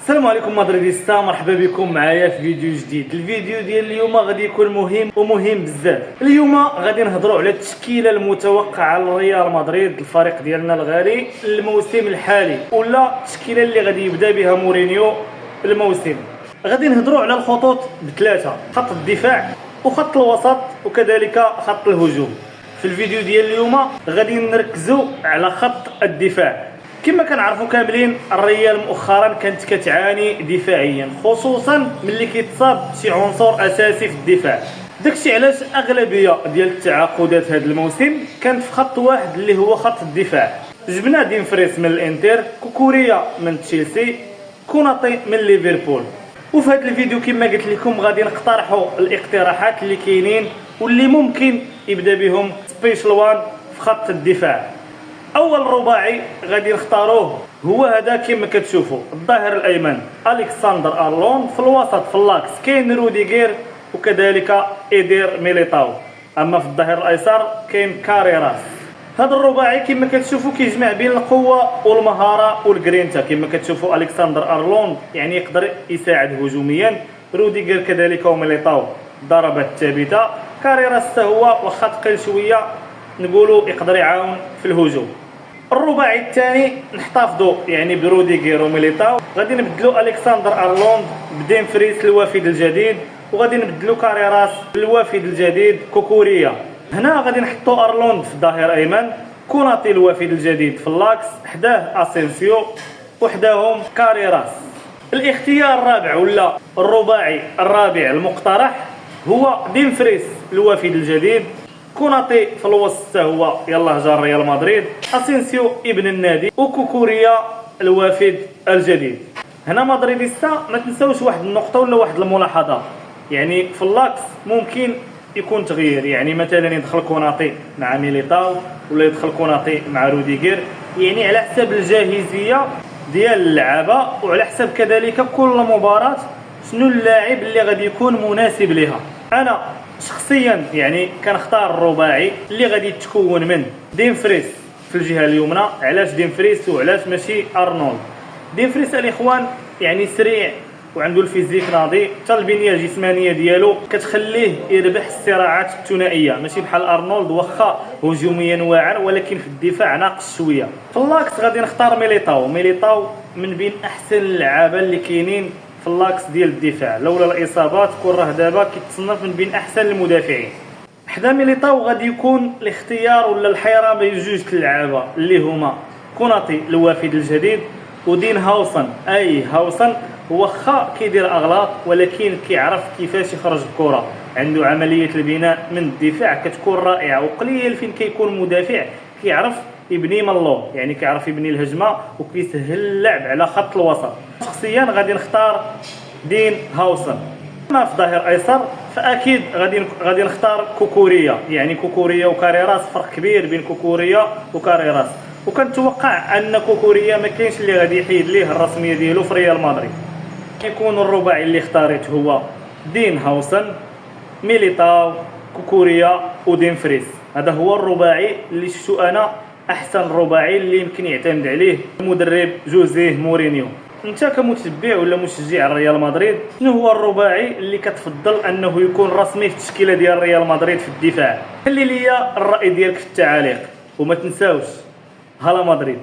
السلام عليكم مدريديستا، مرحبا بكم معايا في فيديو جديد. الفيديو ديال اليوم غادي يكون مهم بزاف. اليوم غادي نهضروا على التشكيله المتوقعه لريال مدريد، الفريق ديالنا الغالي الموسم الحالي، ولا التشكيله اللي غادي يبدا بها مورينيو الموسم. غادي نهضروا على الخطوط بثلاثه: خط الدفاع وخط الوسط وكذلك خط الهجوم. في الفيديو ديال اليوم غادي نركزوا على خط الدفاع. كما كنعرفوا كاملين الريال مؤخرا كانت كتعاني دفاعيا، خصوصا ملي كيتصاب شي عنصر اساسي في الدفاع. داكشي علاش اغلبيه ديال التعاقدات هذا الموسم كانت في خط واحد اللي هو خط الدفاع. جبنا ديمفريس من الانتر، كوكوريا من تشيلسي، كوناتي من ليفربول. وفي هذا الفيديو كما قلت لكم غادي نقترحوا الاقتراحات اللي كاينين واللي ممكن يبدا بهم سبيشال وان في خط الدفاع. اول رباعي غادي نختاروه هو هذا كما كتشوفوا: الظهير الايمن الكسندر ارلوند، في الوسط في اللاكس كاين روديغير وكذلك ايدير ميليتاو، اما في الظهير الايسر كاين كاريراس. هذا الرباعي كما كتشوفوا كيجمع بين القوه والمهاره والجرينتا. كما كتشوفوا الكسندر ارلوند يعني يقدر يساعد هجوميا، روديغير كذلك وميليتاو ضربات ثابته، كاريراس هو واخا ثقيل شويه نقولوا يقدر يعاون في الهجوم. الرباعي الثاني نحتفظوا يعني بروديغير وميليتاو، غادي نبدلوا الكسندر ارلوند بديمفريس الوافد الجديد، وغادي نبدلوا كاريراس الوافد الجديد كوكوريا. هنا غادي نحطوا ارلوند في الظهير ايمن، كوناتي الوافد الجديد في اللاكس، حداه اسينسيو وحداهم كاريراس. الاختيار الرابع ولا الرباعي الرابع المقترح هو ديمفريس الوافد الجديد، كوناتي في الوسط هو يلاه جا ريال مدريد، اسينسيو ابن النادي، وكوكوريا الوافد الجديد. هنا مدريديستا ما تنساوش واحد النقطه ولا واحد الملاحظه، يعني في اللاكس ممكن يكون تغيير، يعني مثلا يدخل كوناتي مع ميليتاو ولا يدخل كوناتي مع روديغير، يعني على حساب الجاهزيه ديال اللعابه وعلى حساب كذلك كل مباراه شنو اللاعب اللي غادي يكون مناسب لها. انا شخصيا يعني كنختار الرباعي اللي غادي يتكون من ديمفريس في الجهه اليمنى. علاش ديمفريس وعلاش ماشي ارنولد؟ ديمفريس الاخوان يعني سريع وعنده الفيزيك ناضي، حتى البنيه الجسمانيه ديالو كتخليه يربح الصراعات الثنائيه، ماشي بحال ارنولد واخا هجوميا واعر ولكن في الدفاع ناقص شويه. في اللاكس غادي نختار ميليتاو من بين احسن اللعابه اللي كاينين في اللاكس ديال الدفاع، لولا الاصابات كون راه دابا كيتصنف من بين احسن المدافعين. حدا ميليتاو غادي يكون الاختيار ولا الحيره بين جوج اللعابه اللي هما كوناتي الوافد الجديد ودين هاوسن. هاوسن واخا كيدير اغلاط ولكن كيعرف كيفاش يخرج الكره، عنده عمليه البناء من الدفاع كتكون رائعه، وقليل فين كيكون مدافع كيعرف يبني من اللور، يعني كيعرف يبني الهجمه وكيسهل اللعب على خط الوسط. شخصيا غادي نختار دين هاوسن. اما في ظهير ايسر فاكيد غادي نختار كوكوريا، يعني كوكوريا وكاريراس فرق كبير بين كوكوريا وكاريراس، وكنتوقع ان كوكوريا ما كاينش اللي غادي يحيد ليه الرسميه ديالو في ريال مدريد. يكون الرباعي اللي اختاريت هو دين هاوسن، ميليتاو، كوكوريا وديمفريس. هذا هو الرباعي اللي شفتو انا احسن رباعي اللي يمكن يعتمد عليه المدرب جوزيه مورينيو. انت كمتتبع ولا مشجع ريال مدريد، شنو هو الرباعي اللي كتفضل انه يكون رسمي في التشكيله ديال ريال مدريد في الدفاع؟ خلي لي الراي ديالك في التعاليق، وما تنساوش هلا مدريد.